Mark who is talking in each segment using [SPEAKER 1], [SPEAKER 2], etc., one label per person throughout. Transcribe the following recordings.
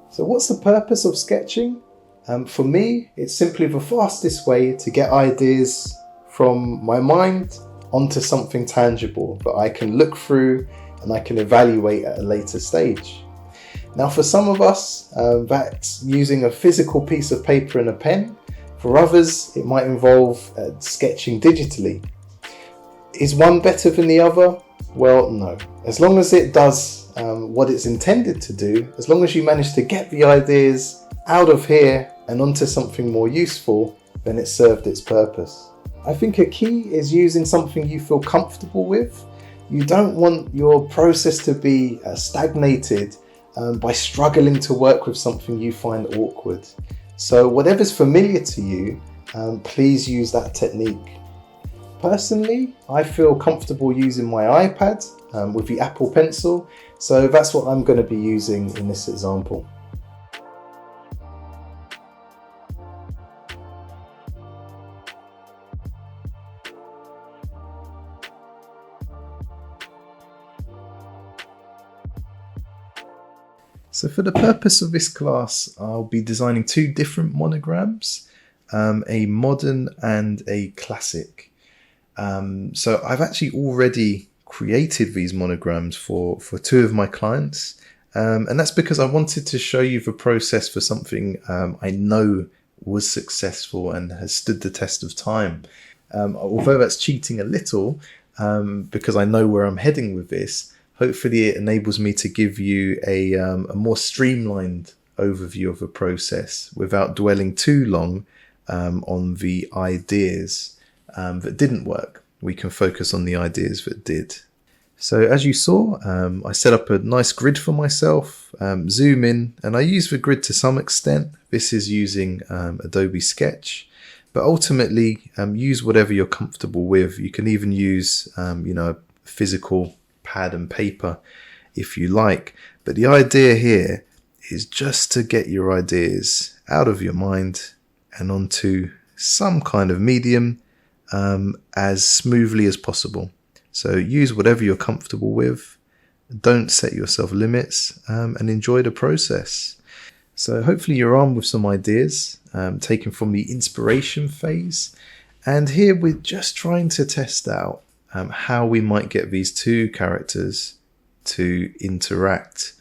[SPEAKER 1] So what's the purpose of sketching? For me, it's simply the fastest way to get ideas from my mind onto something tangible that I can look through and I can evaluate at a later stage. Now for some of us, that's using a physical piece of paper and a pen. For others, it might involve sketching digitally. Is one better than the other? Well, no. As long as it does what it's intended to do, as long as you manage to get the ideas out of here and onto something more useful, then it served its purpose. I think a key is using something you feel comfortable with. You don't want your process to be stagnated by struggling to work with something you find awkward. So whatever's familiar to you, please use that technique. Personally, I feel comfortable using my iPad with the Apple Pencil, so that's what I'm going to be using in this example. So for the purpose of this class, I'll be designing two different monograms, a modern and a classic. So I've actually already created these monograms for two of my clients, and that's because I wanted to show you the process for something I know was successful and has stood the test of time. Although that's cheating a little, because I know where I'm heading with this, hopefully it enables me to give you a more streamlined overview of the process without dwelling too long on the ideas that didn't work. We can focus on the ideas that did. So as you saw, I set up a nice grid for myself, zoom in, and I use the grid to some extent. This is using Adobe Sketch, but ultimately use whatever you're comfortable with. You can even use a physical pad and paper if you like, but the idea here is just to get your ideas out of your mind and onto some kind of medium as smoothly as possible. So use whatever you're comfortable with, don't set yourself limits, and enjoy the process. So hopefully you're armed with some ideas taken from the inspiration phase, and here we're just trying to test out how we might get these two characters to interact.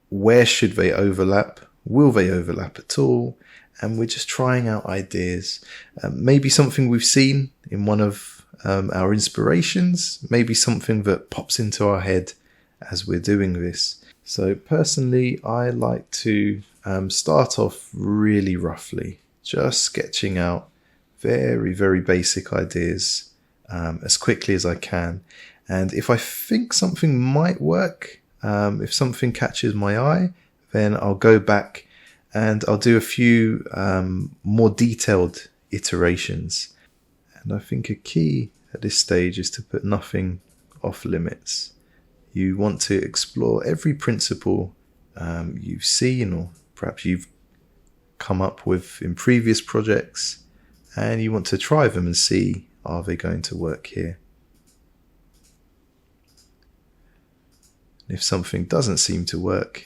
[SPEAKER 1] Where should they overlap? Will they overlap at all? And we're just trying out ideas. Maybe something we've seen in one of our inspirations, maybe something that pops into our head as we're doing this. So personally, I like to start off really roughly, just sketching out very, very basic ideas as quickly as I can. And if I think something might work, if something catches my eye, then I'll go back and I'll do a few more detailed iterations. And I think a key at this stage is to put nothing off limits. You want to explore every principle you've seen or perhaps you've come up with in previous projects, and you want to try them and see, are they going to work here? If something doesn't seem to work,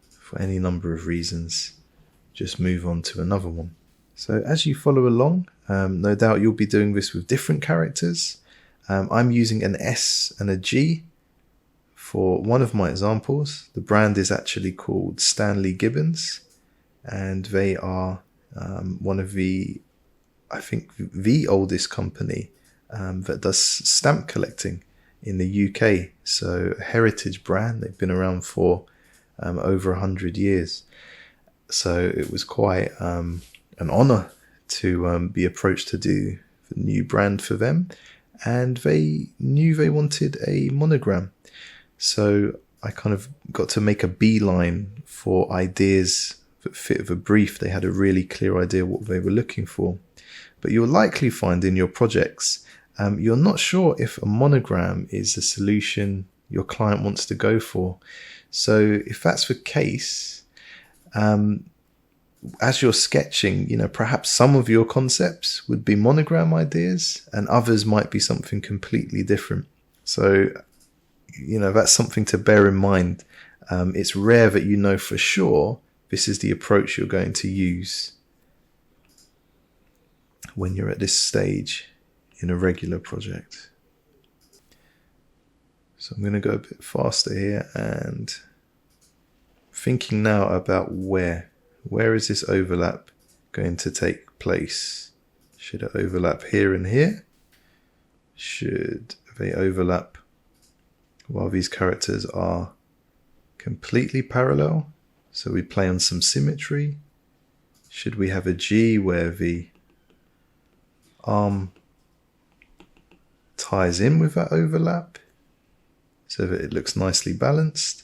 [SPEAKER 1] for any number of reasons, just move on to another one. So as you follow along, no doubt you'll be doing this with different characters. I'm using an S and a G for one of my examples. The brand is actually called Stanley Gibbons, and they are one of the, I think, the oldest company that does stamp collecting in the UK. So a heritage brand. They've been around for over 100 years. So it was quite an honor to be approached to do the new brand for them. And they knew they wanted a monogram. So I kind of got to make a beeline for ideas that fit the brief. They had a really clear idea what they were looking for. But you'll likely find in your projects, you're not sure if a monogram is the solution your client wants to go for. So if that's the case, as you're sketching, perhaps some of your concepts would be monogram ideas and others might be something completely different. So, that's something to bear in mind it's rare that you know for sure this is the approach you're going to use when you're at this stage in a regular project. So I'm going to go a bit faster here and thinking now about where is this overlap going to take place? Should it overlap here and here? Should they overlap while these characters are completely parallel? So we play on some symmetry. Should we have a G where the arm ties in with that overlap so that it looks nicely balanced,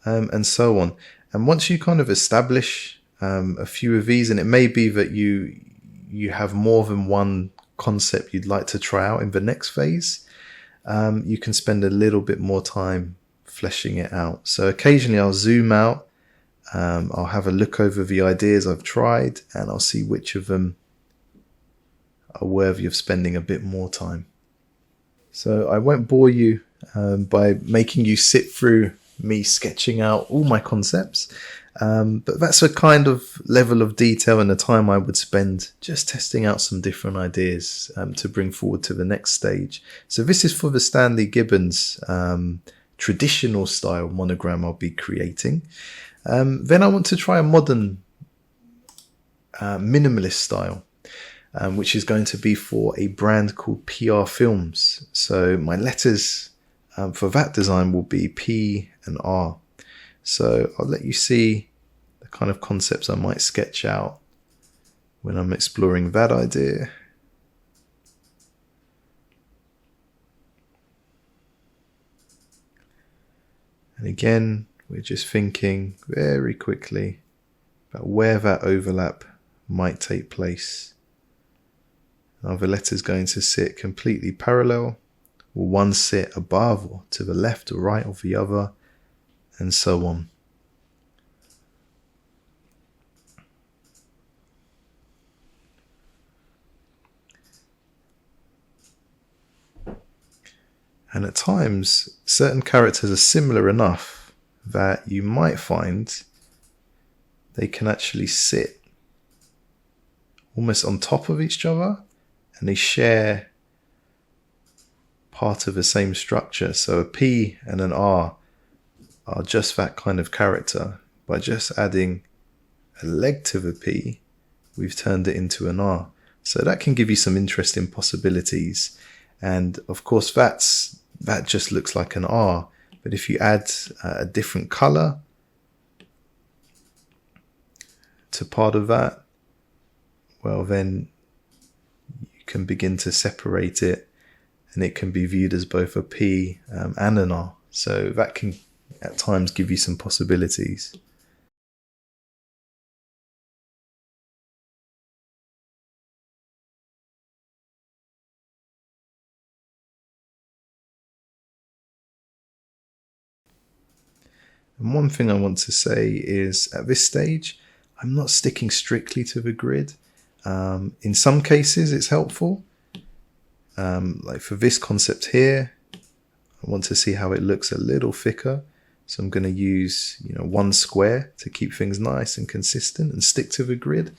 [SPEAKER 1] and so on. And once you kind of establish a few of these, and it may be that you have more than one concept you'd like to try out in the next phase, you can spend a little bit more time fleshing it out. So occasionally I'll zoom out, I'll have a look over the ideas I've tried, and I'll see which of them are worthy of spending a bit more time. So I won't bore you by making you sit through me sketching out all my concepts, but that's a kind of level of detail and the time I would spend just testing out some different ideas to bring forward to the next stage. So this is for the Stanley Gibbons traditional style monogram I'll be creating. Then I want to try a modern minimalist style, which is going to be for a brand called PR Films. So my letters for that design will be P and R. So I'll let you see the kind of concepts I might sketch out when I'm exploring that idea. And again, we're just thinking very quickly about where that overlap might take place. Are the letters going to sit completely parallel? Will one sit above or to the left or right of the other? And so on. And at times, certain characters are similar enough that you might find they can actually sit almost on top of each other, and they share part of the same structure. So a P and an R are just that kind of character. By just adding a leg to the P, we've turned it into an R. So that can give you some interesting possibilities. And of course, that just looks like an R. But if you add a different color to part of that, well, then you can begin to separate it, and it can be viewed as both a P and an R. So that can at times give you some possibilities. And one thing I want to say is at this stage, I'm not sticking strictly to the grid. In some cases, it's helpful. Like for this concept here, I want to see how it looks a little thicker. So I'm going to use, one square to keep things nice and consistent and stick to the grid.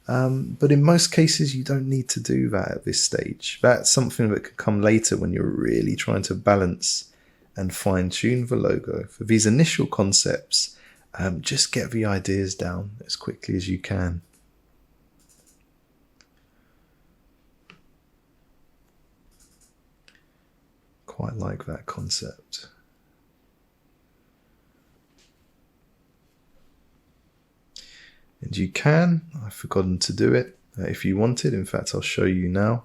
[SPEAKER 1] But in most cases, you don't need to do that at this stage. That's something that could come later when you're really trying to balance and fine-tune the logo. For these initial concepts, just get the ideas down as quickly as you can. Quite like that concept. And you can, I've forgotten to do it, if you wanted. In fact, I'll show you now,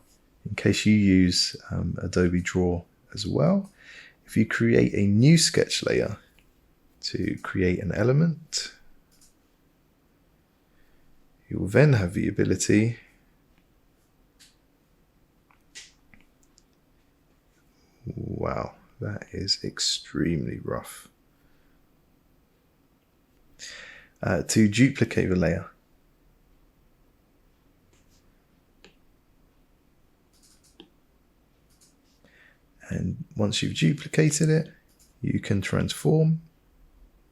[SPEAKER 1] in case you use Adobe Draw as well. If you create a new sketch layer to create an element, you will then have the ability wow, that is extremely rough. To duplicate the layer. And once you've duplicated it, you can transform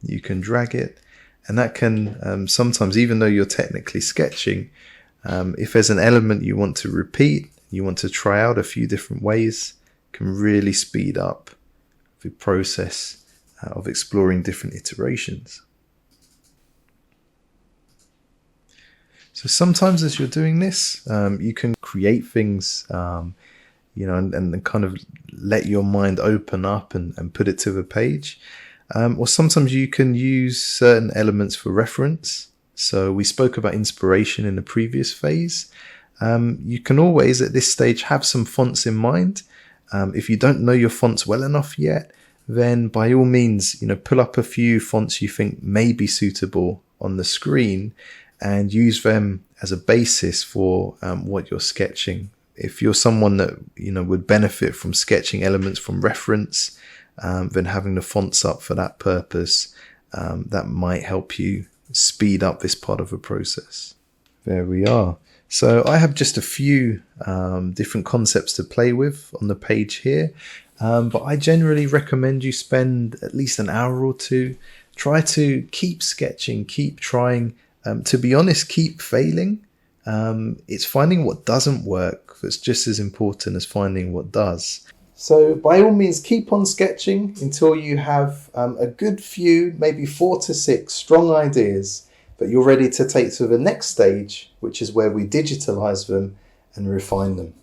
[SPEAKER 1] you can drag it, and that can sometimes, even though you're technically sketching, if there's an element you want to repeat, you want to try out a few different ways, can really speed up the process of exploring different iterations. So sometimes as you're doing this, you can create things, and kind of let your mind open up and put it to the page. Or sometimes you can use certain elements for reference. So we spoke about inspiration in the previous phase. You can always at this stage have some fonts in mind. If you don't know your fonts well enough yet, then by all means, pull up a few fonts you think may be suitable on the screen and use them as a basis for what you're sketching. If you're someone that would benefit from sketching elements from reference, then having the fonts up for that purpose, that might help you speed up this part of the process. There we are. So I have just a few different concepts to play with on the page here, but I generally recommend you spend at least an hour or two. Try to keep sketching, keep trying. To be honest, keep failing. It's finding what doesn't work that's just as important as finding what does. So by all means, keep on sketching until you have a good few, maybe 4 to 6 strong ideas that you're ready to take to the next stage, which is where we digitalize them and refine them.